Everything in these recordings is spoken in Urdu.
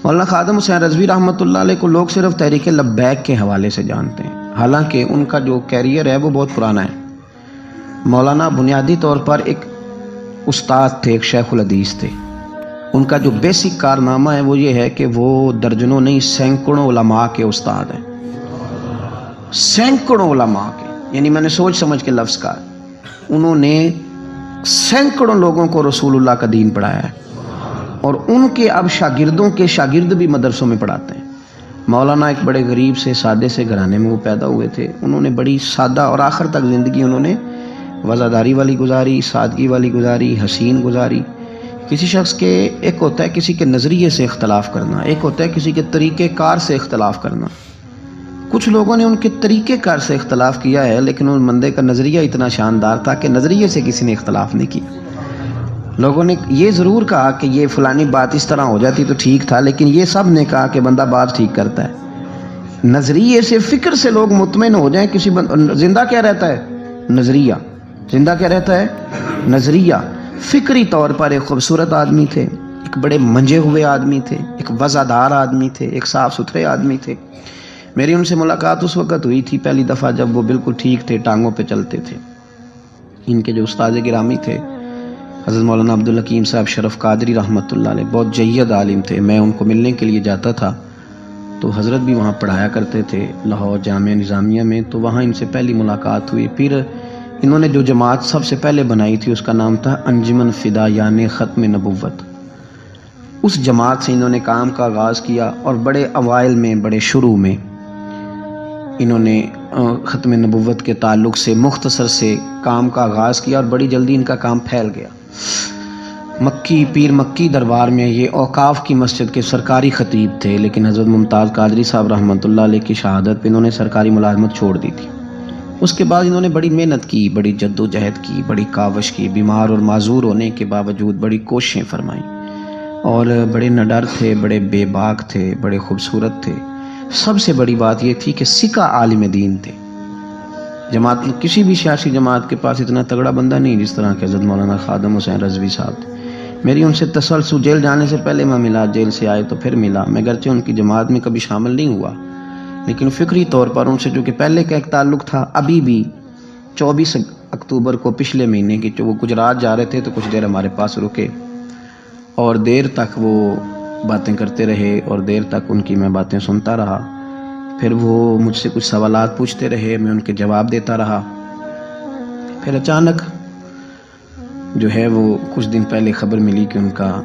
مولانا خادم حسین رضوی رحمۃ اللہ علیہ کو لوگ صرف تحریک لبیک کے حوالے سے جانتے ہیں، حالانکہ ان کا جو کیریئر ہے وہ بہت پرانا ہے۔ مولانا بنیادی طور پر ایک استاد تھے، ایک شیخ الحدیث تھے۔ ان کا جو بیسک کارنامہ ہے وہ یہ ہے کہ وہ درجنوں نہیں سینکڑوں علماء کے استاد ہیں، سینکڑوں علماء کے، یعنی میں نے سوچ سمجھ کے لفظ کہا، انہوں نے سینکڑوں لوگوں کو رسول اللہ کا دین پڑھایا ہے، اور ان کے اب شاگردوں کے شاگرد بھی مدرسوں میں پڑھاتے ہیں۔ مولانا ایک بڑے غریب سے سادے سے گھرانے میں وہ پیدا ہوئے تھے، انہوں نے بڑی سادہ اور آخر تک زندگی انہوں نے وزاداری والی گزاری، سادگی والی گزاری، حسین گزاری۔ کسی شخص کے ایک ہوتا ہے کسی کے نظریے سے اختلاف کرنا، ایک ہوتا ہے کسی کے طریقہ کار سے اختلاف کرنا۔ کچھ لوگوں نے ان کے طریقہ کار سے اختلاف کیا ہے، لیکن ان بندے کا نظریہ اتنا شاندار تھا کہ نظریے سے کسی نے اختلاف نہیں کیا۔ لوگوں نے یہ ضرور کہا کہ یہ فلانی بات اس طرح ہو جاتی تو ٹھیک تھا، لیکن یہ سب نے کہا کہ بندہ بات ٹھیک کرتا ہے۔ نظریے سے، فکر سے لوگ مطمئن ہو جائیں۔ کسی زندہ کیا رہتا ہے؟ نظریہ۔ زندہ کیا رہتا ہے؟ نظریہ۔ فکری طور پر ایک خوبصورت آدمی تھے، ایک بڑے منجے ہوئے آدمی تھے، ایک وزادار آدمی تھے، ایک صاف ستھرے آدمی تھے۔ میری ان سے ملاقات اس وقت ہوئی تھی پہلی دفعہ جب وہ بالکل ٹھیک تھے، ٹانگوں پہ چلتے تھے۔ ان کے جو استاد گرامی تھے حضرت مولانا عبدالحکیم صاحب شرف قادری رحمۃ اللہ علیہ، بہت جید عالم تھے۔ میں ان کو ملنے کے لیے جاتا تھا تو حضرت بھی وہاں پڑھایا کرتے تھے لاہور جامعہ نظامیہ میں، تو وہاں ان سے پہلی ملاقات ہوئی۔ پھر انہوں نے جو جماعت سب سے پہلے بنائی تھی اس کا نام تھا انجمن فدایان ختم نبوت۔ اس جماعت سے انہوں نے کام کا آغاز کیا، اور بڑے اوائل میں، بڑے شروع میں انہوں نے ختم نبوت کے تعلق سے مختصر سے کام کا آغاز کیا، اور بڑی جلدی ان کا کام پھیل گیا۔ مکی پیر مکی دربار میں یہ اوقاف کی مسجد کے سرکاری خطیب تھے، لیکن حضرت ممتاز قادری صاحب رحمۃ اللہ علیہ کی شہادت پہ انہوں نے سرکاری ملازمت چھوڑ دی تھی۔ اس کے بعد انہوں نے بڑی محنت کی، بڑی جد و جہد کی، بڑی کاوش کی، بیمار اور معذور ہونے کے باوجود بڑی کوششیں فرمائیں، اور بڑے نڈر تھے، بڑے بے باک تھے، بڑے خوبصورت تھے۔ سب سے بڑی بات یہ تھی کہ سکہ عالم دین تھے۔ جماعت میں کسی بھی سیاسی جماعت کے پاس اتنا تگڑا بندہ نہیں جس طرح کہ حضرت مولانا خادم حسین رضوی صاحب تھے۔ میری ان سے تسلسل، جیل جانے سے پہلے میں ملا، جیل سے آئے تو پھر ملا۔ میں گرچہ ان کی جماعت میں کبھی شامل نہیں ہوا، لیکن فکری طور پر ان سے جو کہ پہلے کا ایک تعلق تھا، ابھی بھی 24 اکتوبر کو پچھلے مہینے کی جو وہ گجرات جا رہے تھے تو کچھ دیر ہمارے پاس رکے، اور دیر تک وہ باتیں کرتے رہے، اور دیر تک ان کی میں باتیں سنتا رہا۔ پھر وہ مجھ سے کچھ سوالات پوچھتے رہے، میں ان کے جواب دیتا رہا۔ پھر اچانک جو ہے وہ کچھ دن پہلے خبر ملی کہ ان کا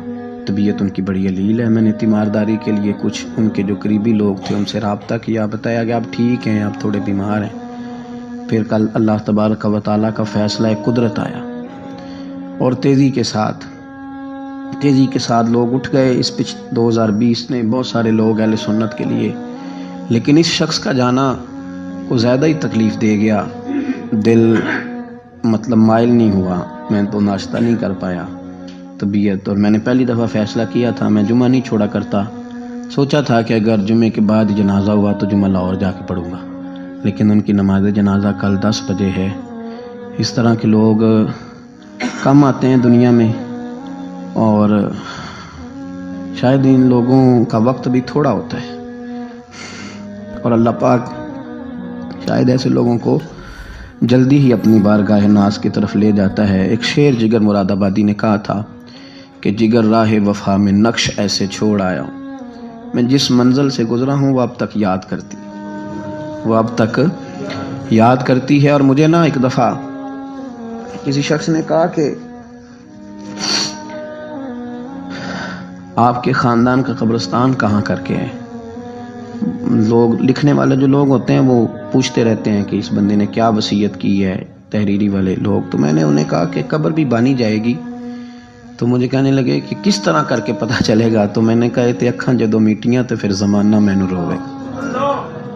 طبیعت ان کی بڑی علیل ہے۔ میں نے تیمارداری کے لیے کچھ ان کے جو قریبی لوگ تھے ان سے رابطہ کیا، بتایا کہ آپ ٹھیک ہیں، آپ تھوڑے بیمار ہیں۔ پھر کل اللہ تبارک و تعالیٰ کا فیصلہ قدرت آیا، اور تیزی کے ساتھ لوگ اٹھ گئے۔ اس 2020 نے بہت سارے لوگ اہل سنت کے لیے، لیکن اس شخص کا جانا کو زیادہ ہی تکلیف دے گیا۔ دل مائل نہیں ہوا، میں تو ناشتہ نہیں کر پایا طبیعت، اور میں نے پہلی دفعہ فیصلہ کیا تھا میں جمعہ نہیں چھوڑا کرتا۔ سوچا تھا کہ اگر جمعے کے بعد جنازہ ہوا تو جمعہ لاہور جا کے پڑھوں گا، لیکن ان کی نماز جنازہ کل 10 بجے ہے۔ اس طرح کے لوگ کم آتے ہیں دنیا میں، اور شاید ان لوگوں کا وقت بھی تھوڑا ہوتا ہے، اور اللہ پاک شاید ایسے لوگوں کو جلدی ہی اپنی بارگاہ ناز کی طرف لے جاتا ہے۔ ایک شعر جگر مراد آبادی نے کہا تھا کہ جگر راہ وفا میں نقش ایسے چھوڑ آیا ہوں، میں جس منزل سے گزرا ہوں وہ اب تک یاد کرتی ہے۔ اور مجھے نا ایک دفعہ کسی شخص نے کہا کہ آپ کے خاندان کا قبرستان کہاں کر کے ہے؟ لوگ لکھنے والے جو لوگ ہوتے ہیں وہ پوچھتے رہتے ہیں کہ اس بندے نے کیا وصیت کی ہے، تحریری والے لوگ۔ تو میں نے انہیں کہا کہ قبر بھی بانی جائے گی۔ تو مجھے کہنے لگے کہ کس طرح کر کے پتہ چلے گا؟ تو میں نے کہا تے اکھاں جدوں میٹیاں تے پھر زمانہ مینوں روے گا،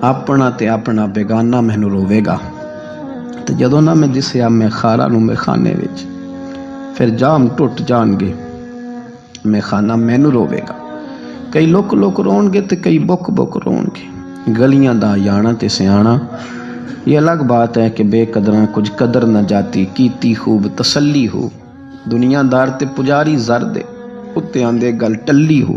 اپنا تے اپنا بیگانہ مینوں روے گا، تے جدوں نہ میں دسیا میں خارا نوں میں خانے وچ، پھر جام ٹوٹ جان گے میں خانہ مینوں روے گا۔ کئی لک لک رون گے تے کئی بک بک رون گے، گلیاں دا یانا تے سیانا۔ یہ الگ بات ہے کہ بے قدراں کچھ قدر نہ جاتی، کیتی خوب تسلی ہو، دنیا دار تے پجاری زر دے، اتے آندے گل ٹلی ہو۔